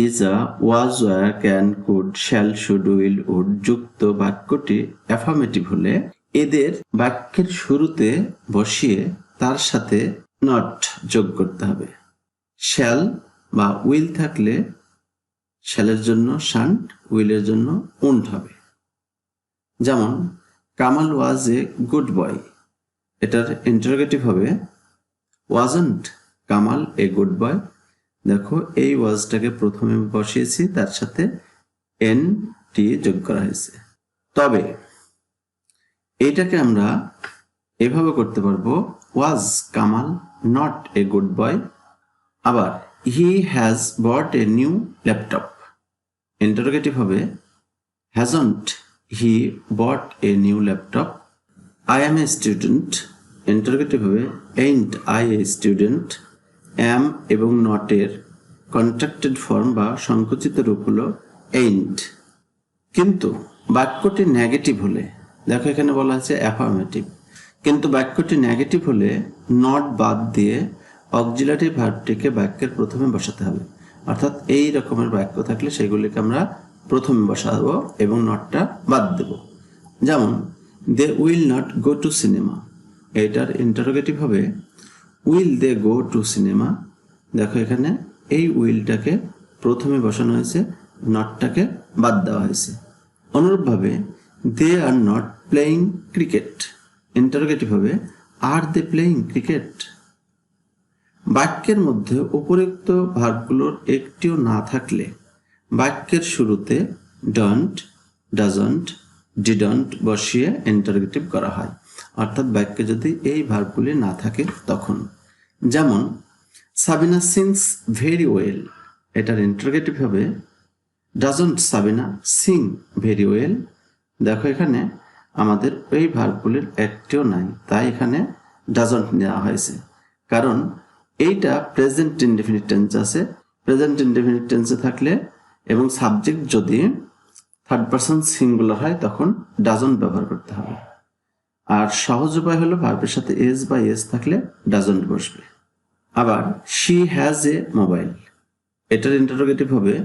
Is are, was, were, can, could, shall, should, will, would যুক্ত বাক্যটি affirmative হলে এদের বাক্যের শুরুতে বসিয়ে তার সাথে নট যোগ করতে হবে। শ্যাল বা উইল থাকলে শ্যালের জন্য শান্ট, উইলের জন্য উন্ট হবে। যেমন কামাল ওয়াজ এ গুড বয়, এটার ইন্টারোগেটিভ হবে ওয়াজন্ট কামাল এ গুড বয়। দেখো এই ওয়াজটাকে প্রথমে বসিয়েছি, তার সাথে এন টি যোগ করা হয়েছে। তবে এইটাকে আমরা এভাবে করতে পারবো, was Kamal not a good boy. আবার he has bought a new laptop, interrogative হবে hasn't he bought a new laptop. I am a student, interrogative হবে ain't I a student. Am এবং নটের কন্ট্রাক্টেড ফর্ম বা সংকুচিত রূপ হলো এইন্ট। কিন্তু বাক্যটি নেগেটিভ হলে, দেখো এখানে বলা আছে অ্যাফার্মেটিভ, কিন্তু বাক্যটি নেগেটিভ হলে নট বাদ দিয়ে অক্সিলারি ভার্বটিকে বাক্যের প্রথমে বসাতে হবে। অর্থাৎ এই রকমের বাক্য থাকলে সেগুলিকে আমরা প্রথমে বসাবো এবং নটটা বাদ দেব। যেমন they will not go to cinema, এটার ইন্টারোগেটিভ হবে will they go to cinema. দেখো এখানে এই উইলটাকে প্রথমে বসানো হয়েছে, নটটাকে বাদ দেওয়া হয়েছে। অনুরূপভাবে they are not playing cricket, interrogative হবে আর দে প্লেয়িং ক্রিকেট। বাক্যের মধ্যে উপরিউক্ত ভার্বগুলোর একটিও না থাকলে বাক্যের শুরুতে ডন্ট, ডাজন্ট, ডিডন্ট বসিয়ে ইন্টারোগেটিভ করা হয়। অর্থাৎ বাক্যে যদি এই ভার্বগুলি না থাকে তখন। যেমন সাবিনা সিংস ভেরি ওয়েল, এটার ইন্টারোগেটিভ হবে doesn't Sabina Singh very well. দেখো এখানে আমাদের এই ভার্বগুলির একটিও নাই, তাই এখানে ডাজন্ট নেওয়া হয়েছে। কারণ এইটা প্রেজেন্ট ইনডেফিনিট টেন্স আছে, প্রেজেন্ট ইনডেফিনিট টেন্সে থাকলে এবং সাবজেক্ট যদি থার্ড পারসন সিঙ্গুলার হয় তখন ডাজন্ট ব্যবহার করতে হবে। আর সহজ উপায় হলো ভার্বের সাথে এস বা এস থাকলে ডাজন্ট বসবে। আবার শি হ্যাজ এ মোবাইল, এটার ইন্টারোগেটিভ হবে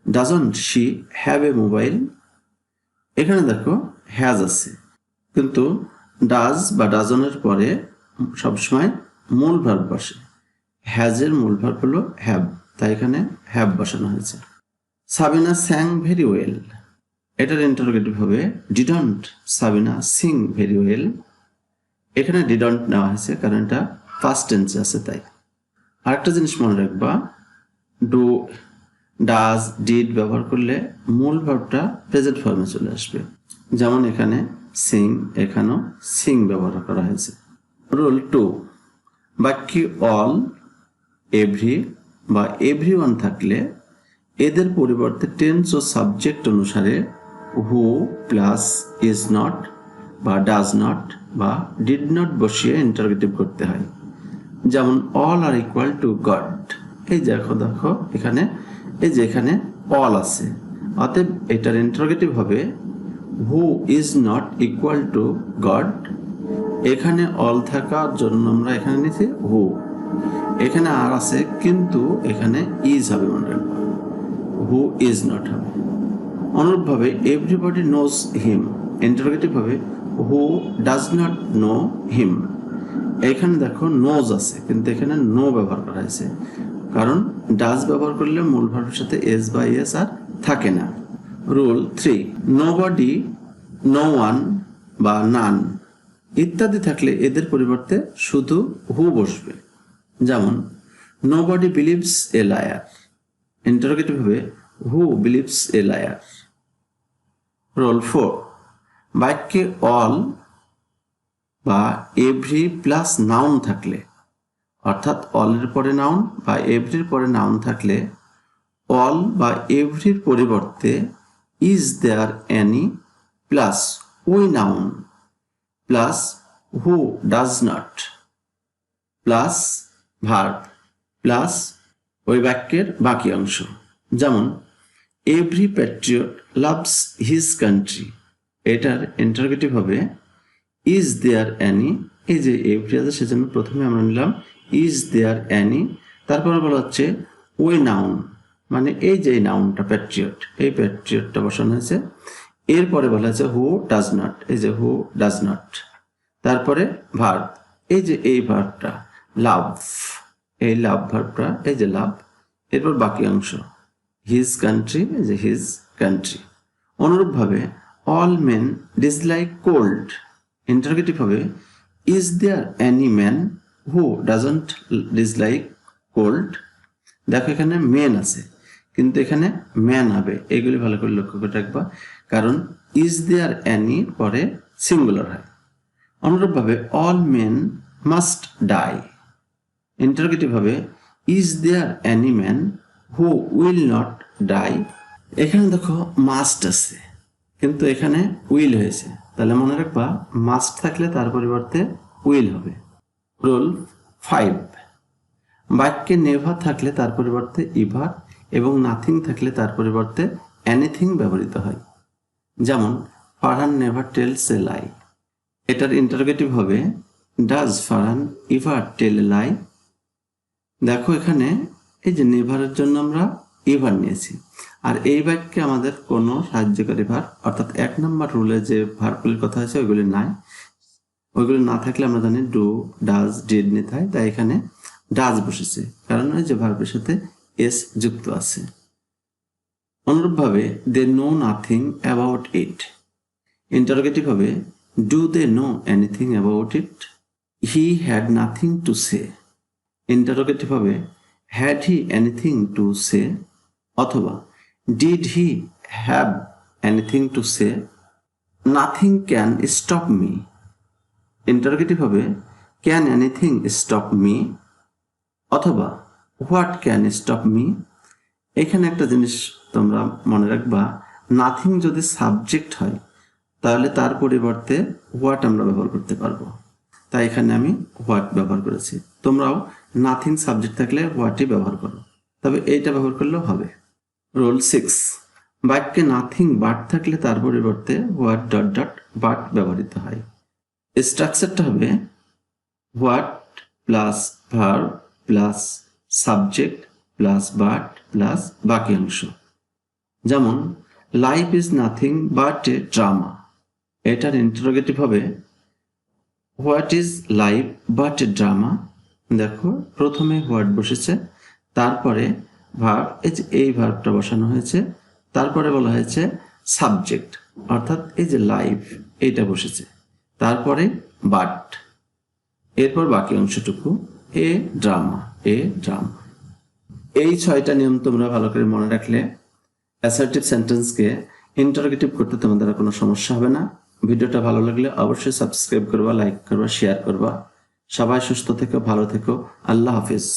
doesn't she have a mobile. এখানে দেখো হ্যাজ আছে, কিন্তু ডাজ বা ডাজনের পরে সবসময় মূল ভার্ব বসে। হ্যাজের মূল ভার্ব হলো হ্যাভ, তাই এখানে হ্যাভ বসানো হয়েছে। সাবিনা স্যাং ভেরি ওয়েল, এটার ইন্টারোগেটিভ হবে didn't Sabina Singh very well. এখানে ডিডন্ট নেওয়া হয়েছে কারণ এটা ফার্স্ট টেন্সে আছে তাই। আরেকটা জিনিস মনে রাখবা, ডু, ডাজ, ডিড ব্যবহার করলে মূল ভার্বটা প্রেজেন্ট ফর্মে চলে আসবে। যেমন এখানে সিং, এখানেও সিং ব্যবহার করা হয়েছে। রুল 2, বাক্যে অল, এভরি বা এভরিওয়ান থাকলে এদের পরিবর্তে টেন্স ও সাবজেক্ট অনুসারে হু প্লাস ইজ নট বা ডাজ নট বা ডিড নট বসিয়ে ইন্টারোগেটিভ করতে হয়। যেমন all are equal to God, এই দেখো দেখো এখানে এই যে এখানে অল আছে, অতএব এটার ইন্টারোগেটিভ হবে who is not equal to god. এখানে অল থাকার জন্য আমরা এখানে নিয়েছি হু, এখানে আর আছে কিন্তু এখানে ইজ হবে, মনে রাখবো হু ইজ নট হবে। অনুরূপভাবে এভরিবডি নোজ হিম, ইন্টারোগেটিভ হবে who does not know him. এখানে দেখো নোজ আছে কিন্তু এখানে নো ব্যবহার করা হয়েছে, কারণ ডাজ ব্যবহার করলে মূল ভার্বের সাথে এস বা এস আর থাকে না। রুল 3, নোবডি, নো ওয়ান বা নান ইত্যাদি থাকলে এদের পরিবর্তে শুধু হু বসবে। যেমন nobody believes a liar, interrogative হবে who believes a liar. Rule 4, বাক্যে অল বা এভরি প্লাস নাউন থাকলে, অর্থাৎ অলের পরে নাউন বা এভরির পরে নাউন থাকলে অল বা এভরির পরিবর্তে ইজ দেয়ার এনি প্লাস ওই noun plus who does not plus verb plus ওই বাক্যের বাকি অংশ। যেমন every Patriot loves his country, এটার ইন্টারোগেটিভ হবে ইজ দেয়ার অ্যানি। এই যে এভরি আছে সেজন্য প্রথমে আমরা নিলাম ইজ দেয়ার অ্যানি, তারপরে বলা হচ্ছে ওই নাউন মানে এই যে নাউনটা প্যাট্রিয়ট, এই প্যাট্রিয়টটা বসানো হয়েছে। এরপরে বলা হয়েছে হু ডাজ নট, এই যে হু ডাজ নট। তারপরে ভার্ব, এই যে এই ভার্বটা লাভ, এই লাভ ভার্বটা, এই যে লাভ। এরপর বাকি অংশ হিজ কান্ট্রি, এই যে হিজ কান্ট্রি। অনুরূপভাবে all men dislike cold, interrogative হবে is there any man who doesn't dislike cold. দেখো এখানে মেন আছে কিন্তু এখানে ম্যান হবে, এগুলি ভালো করে লক্ষ্য করে রাখবা, কারণ ইজ দেয়ার এনি পরে সিঙ্গুলার হয়। অনুরূপভাবে all men must die, interrogative হবে is there any man who will not die. এখানে দেখো মাস্ট আছে কিন্তু এখানে উইল হয়েছে, তাহলে মনে রাখবা মাস্ট থাকলে তার পরিবর্তে উইল হবে। রুল 5, বাক্যে নেভার থাকলে তার পরিবর্তে ইভার এবং নাথিং থাকলে তার পরিবর্তে এনিথিং ব্যবহৃত হয়। যেমন ফারহান নেভার টেলস এ লাই, এটার ইন্টারোগেটিভ হবে ডাজ ফারহান ইভার টেল এ লাই। দেখো এখানে এই যে নেভারের জন্য আমরা ইভার নিয়েছি, আর এই বাক্যে আমাদের কোনো সাহায্যকারী ভার অর্থাৎ 1 নম্বর রুলে যে ভার্বগুলির কথা হয়েছে ওইগুলি নাই। ওইগুলি না থাকলে আমরা জানি ডু ডাজ ডিড নিতে হয়, তাই এখানে ডাজ বসেছে কারণ ওই যে ভার্বের সাথে এস যুক্ত আছে। অনুরূপভাবে they know nothing about it, interrogative হবে do they know anything about it. He had nothing to say, interrogative হবে had he anything to say, অথবা did he have anything to say. Nothing can stop me, interrogative হবে can anything stop me, অথবা what can stop me. এখানে একটা জিনিস তোমরা মনে রাখবা, নাথিং যদি সাবজেক্ট হয় তাহলে তার পরিবর্তে হোয়াট আমরা ব্যবহার করতে পারবো, তাই এখানে আমি হোয়াট ব্যবহার করেছি। তোমরাও নাথিং সাবজেক্ট থাকলে হোয়াটই ব্যবহার করো, তবে এইটা ব্যবহার করলেও হবে। রুল 6, বাক্যে নাথিং বাট থাকলে তার পরিবর্তে হোয়াট ডট ডট বাট ব্যবহৃত হয়। স্ট্রাকচারটা হবে what plus verb plus subject plus but plus বাকি অংশ। যেমন life is nothing but a drama, এটার ইন্টারোগেটিভ হবে what is life but a drama. দেখো প্রথমে হোয়াট বসেছে, তারপরে ভার্ব, এই ভার্বটা বসানো হয়েছে, তারপরে বলা হয়েছে সাবজেক্ট অর্থাৎ এই যে লাইফ এইটা বসেছে, তারপরে বাট, এরপর বাকি অংশটুকু এ ড্রামা, এ ড্রামা। এই 6টা নিয়ম তোমরা ভালো করে মনে রাখলে অ্যাসার্টিভ সেন্টেন্সকে ইন্টারোগেটিভ করতে তোমাদের কোনো সমস্যা হবে না। ভিডিওটা ভালো লাগলে অবশ্যই সাবস্ক্রাইব করবা, লাইক করবা, শেয়ার করবা। সবাই সুস্থ থেকো, ভালো থেকো। আল্লাহ হাফিজ।